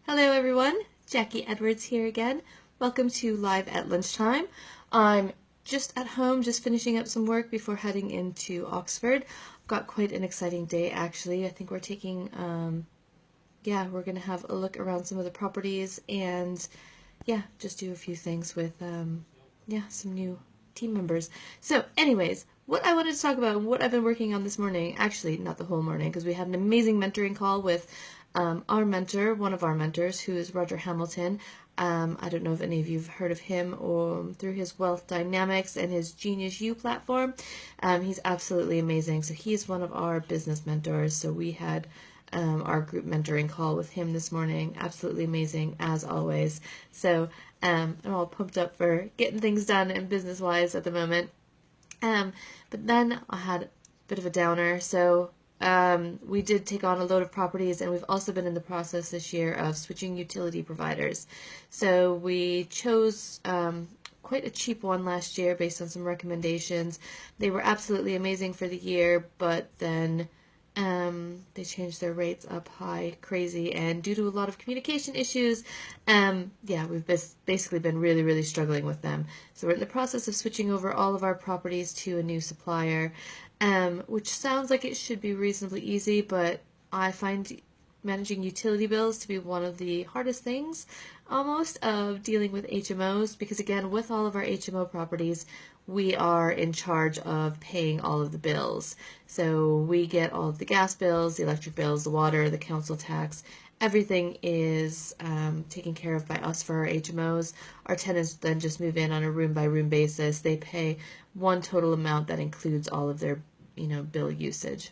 Hello everyone, Jacquie Edwards here again. Welcome to Live at Lunchtime. I'm just at home, just finishing up some work before heading into Oxford. I've got quite an exciting day actually. I think we're taking, we're going to have a look around some of the properties and just do a few things with, some new team members. So anyways, what I wanted to talk about and what I've been working on this morning, actually not the whole morning because we had an amazing mentoring call with our mentor, one of our mentors, who is Roger Hamilton. I don't know if any of you have heard of him or through his Wealth Dynamics and his Genius U platform. He's absolutely amazing. So he's one of our business mentors. So we had our group mentoring call with him this morning. Absolutely amazing as always. So I'm all pumped up for getting things done and business-wise at the moment. But then I had a bit of a downer. So we did take on a load of properties, and we've also been in the process this year of switching utility providers. So we chose quite a cheap one last year based on some recommendations. They were absolutely amazing for the year, but then they changed their rates up high, crazy, and due to a lot of communication issues, we've basically been really struggling with them. So we're in the process of switching over all of our properties to a new supplier, which sounds like it should be reasonably easy, but I find managing utility bills to be one of the hardest things almost of dealing with HMOs, because again, with all of our HMO properties, we are in charge of paying all of the bills. So we get all of the gas bills, the electric bills, the water, the council tax. Everything is taken care of by us for our HMOs. Our tenants then just move in on a room-by-room basis. They pay one total amount that includes all of their, bill usage.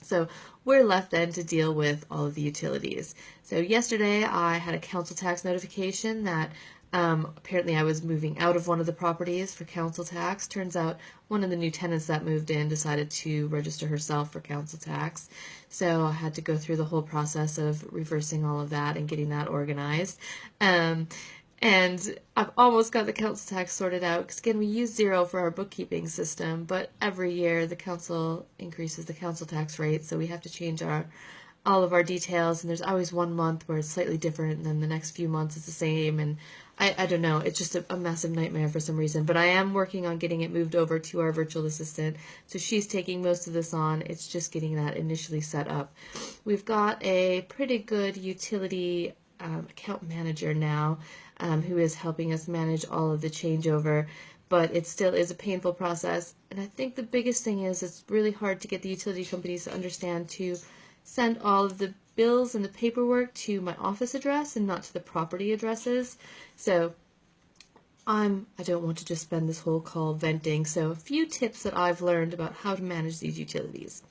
So we're left then to deal with all of the utilities. So yesterday I had a council tax notification that apparently I was moving out of one of the properties for council tax. Turns out one of the new tenants that moved in decided to register herself for council tax. So I had to go through the whole process of reversing all of that and getting that organized. And I've almost got the council tax sorted out because, again, we use Xero for our bookkeeping system, but every year the council increases the council tax rate, so we have to change all of our details, and there's always 1 month where it's slightly different, and then the next few months it's the same, and I don't know, it's just a massive nightmare for some reason, but I am working on getting it moved over to our virtual assistant, so she's taking most of this on. It's just getting that initially set up. We've got a pretty good utility account manager now, who is helping us manage all of the changeover, but it still is a painful process. And I think the biggest thing is it's really hard to get the utility companies to understand to send all of the bills and the paperwork to my office address and not to the property addresses. So I don't want to just spend this whole call venting. So a few tips that I've learned about how to manage these utilities.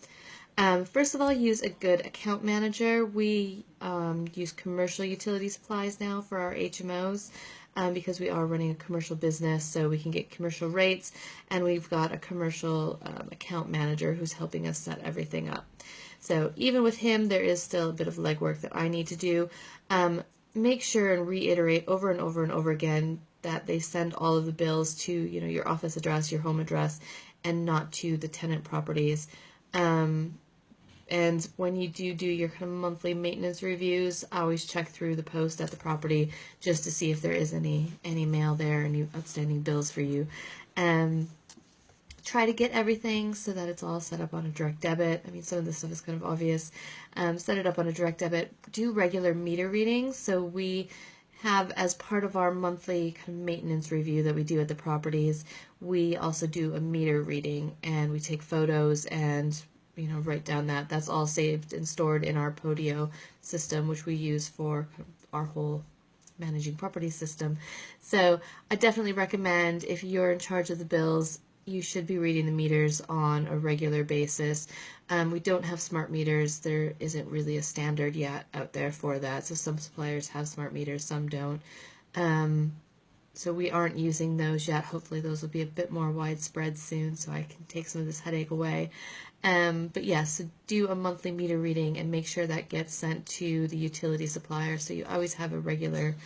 First of all, use a good account manager. We use commercial utility supplies now for our HMOs because we are running a commercial business, so we can get commercial rates, and we've got a commercial account manager who's helping us set everything up. So even with him, there is still a bit of legwork that I need to do. Make sure and reiterate over and over and over again that they send all of the bills to your office address, your home address, and not to the tenant properties. And when you do your kind of monthly maintenance reviews, I always check through the post at the property just to see if there is any mail there, any outstanding bills for you. Try to get everything so that it's all set up on a direct debit. I mean, some of this stuff is kind of obvious. Set it up on a direct debit. Do regular meter readings. So we have, as part of our monthly kind of maintenance review that we do at the properties, we also do a meter reading, and we take photos and write down that's all saved and stored in our Podio system, which we use for our whole managing property system. So I definitely recommend, if you're in charge of the bills, you should be reading the meters on a regular basis. We don't have smart meters. There isn't really a standard yet out there for that. So some suppliers have smart meters, some don't. So we aren't using those yet. Hopefully those will be a bit more widespread soon so I can take some of this headache away. But yeah, so do a monthly meter reading and make sure that gets sent to the utility supplier so you always have a regular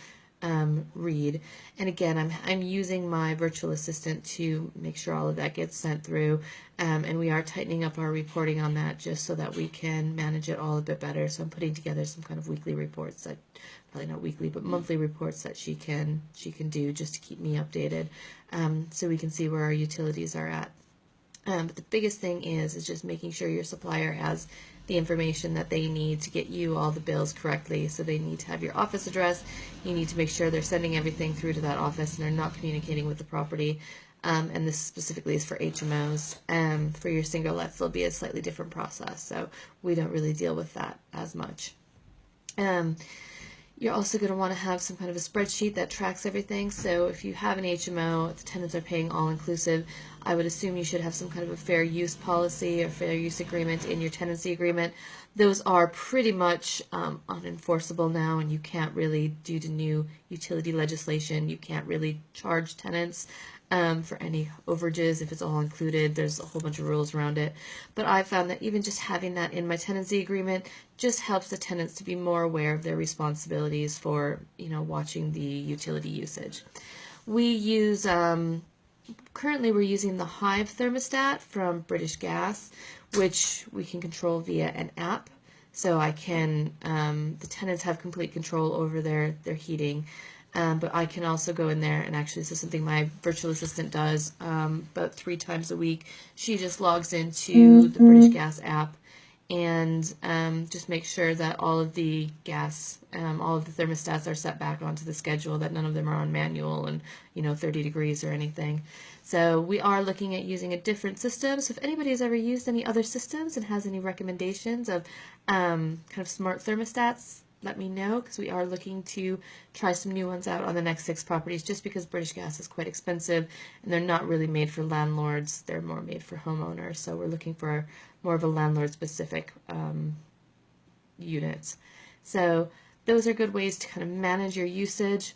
read. And again, I'm using my virtual assistant to make sure all of that gets sent through, and we are tightening up our reporting on that just so that we can manage it all a bit better. So I'm putting together some kind of weekly reports, that probably not weekly, but monthly reports that she can do just to keep me updated, so we can see where our utilities are at. But the biggest thing is just making sure your supplier has the information that they need to get you all the bills correctly. So they need to have your office address. You need to make sure they're sending everything through to that office and they're not communicating with the property. And this specifically is for HMOs. For your single lets, there'll be a slightly different process. So we don't really deal with that as much. You're also going to want to have some kind of a spreadsheet that tracks everything. So if you have an HMO, the tenants are paying all-inclusive, I would assume you should have some kind of a fair use policy or fair use agreement in your tenancy agreement. Those are pretty much unenforceable now, and you can't really, due to new utility legislation, you can't really charge tenants for any overages if it's all included. There's a whole bunch of rules around it. But I found that even just having that in my tenancy agreement just helps the tenants to be more aware of their responsibilities for, watching the utility usage. We use, currently we're using the Hive thermostat from British Gas, which we can control via an app. So I can, the tenants have complete control over their heating. But I can also go in there, and actually this is something my virtual assistant does about 3 times a week. She just logs into the British Gas app and just make sure that all of the gas, all of the thermostats are set back onto the schedule, that none of them are on manual and 30 degrees or anything. So we are looking at using a different system. So if anybody has ever used any other systems and has any recommendations of kind of smart thermostats, let me know, because we are looking to try some new ones out on the next 6 properties, just because British Gas is quite expensive and they're not really made for landlords. They're more made for homeowners. So we're looking for more of a landlord specific units. So those are good ways to kind of manage your usage.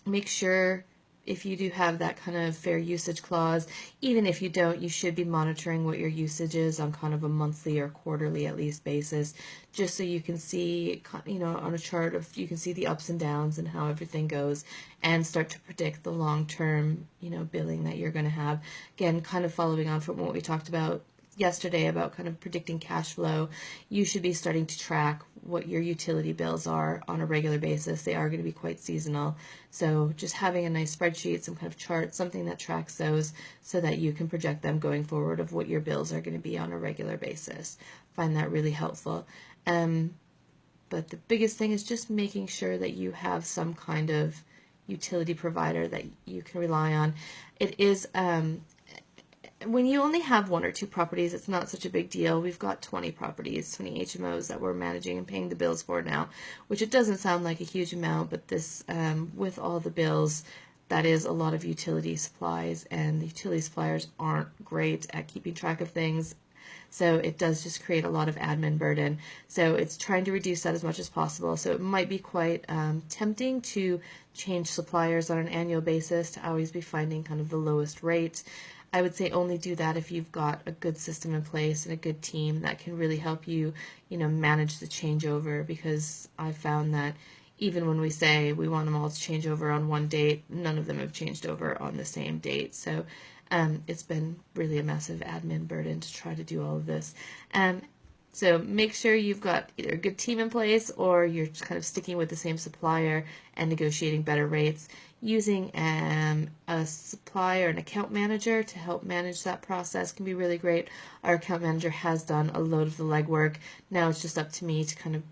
Make sure if you do have that kind of fair usage clause, even if you don't, you should be monitoring what your usage is on kind of a monthly or quarterly at least basis, just so you can see, on a chart of, you can see the ups and downs and how everything goes and start to predict the long-term, billing that you're going to have. Again, kind of following on from what we talked about yesterday about kind of predicting cash flow, you should be starting to track what your utility bills are on a regular basis. They are going to be quite seasonal. So just having a nice spreadsheet, some kind of chart, something that tracks those so that you can project them going forward of what your bills are going to be on a regular basis. Find that really helpful. But the biggest thing is just making sure that you have some kind of utility provider that you can rely on. It is when you only have 1 or 2 properties, it's not such a big deal. We've got 20 properties, 20 HMOs that we're managing and paying the bills for now, which it doesn't sound like a huge amount, but this, with all the bills, that is a lot of utility supplies, and the utility suppliers aren't great at keeping track of things. So it does just create a lot of admin burden. So it's trying to reduce that as much as possible. So it might be quite tempting to change suppliers on an annual basis to always be finding kind of the lowest rate. I would say only do that if you've got a good system in place and a good team that can really help you, manage the changeover, because I found that even when we say we want them all to change over on one date, none of them have changed over on the same date. So it's been really a massive admin burden to try to do all of this. So make sure you've got either a good team in place or you're just kind of sticking with the same supplier and negotiating better rates. Using a supplier, an account manager to help manage that process can be really great. Our account manager has done a load of the legwork. Now it's just up to me to kind of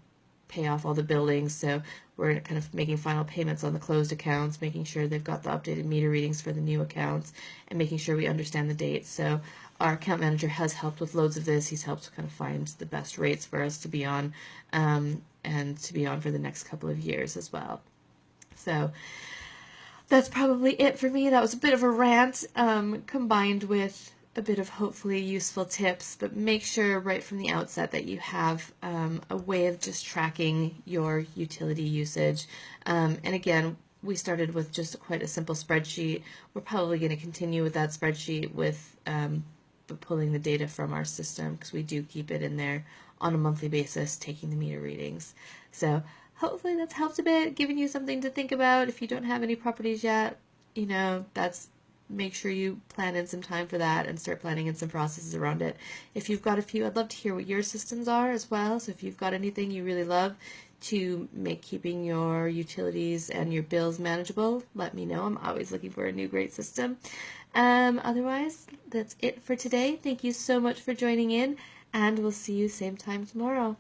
pay off all the billings. So we're kind of making final payments on the closed accounts, making sure they've got the updated meter readings for the new accounts, and making sure we understand the dates. So our account manager has helped with loads of this. He's helped kind of find the best rates for us to be on, and to be on for the next couple of years as well. So that's probably it for me. That was a bit of a rant, combined with a bit of hopefully useful tips, but make sure right from the outset that you have a way of just tracking your utility usage. And again, we started with just quite a simple spreadsheet. We're probably going to continue with that spreadsheet with pulling the data from our system, because we do keep it in there on a monthly basis, taking the meter readings. So hopefully that's helped a bit, giving you something to think about. If you don't have any properties yet, make sure you plan in some time for that and start planning in some processes around it. If you've got a few, I'd love to hear what your systems are as well. So if you've got anything you really love to make keeping your utilities and your bills manageable, let me know. I'm always looking for a new great system. Otherwise, that's it for today. Thank you so much for joining in, and we'll see you same time tomorrow.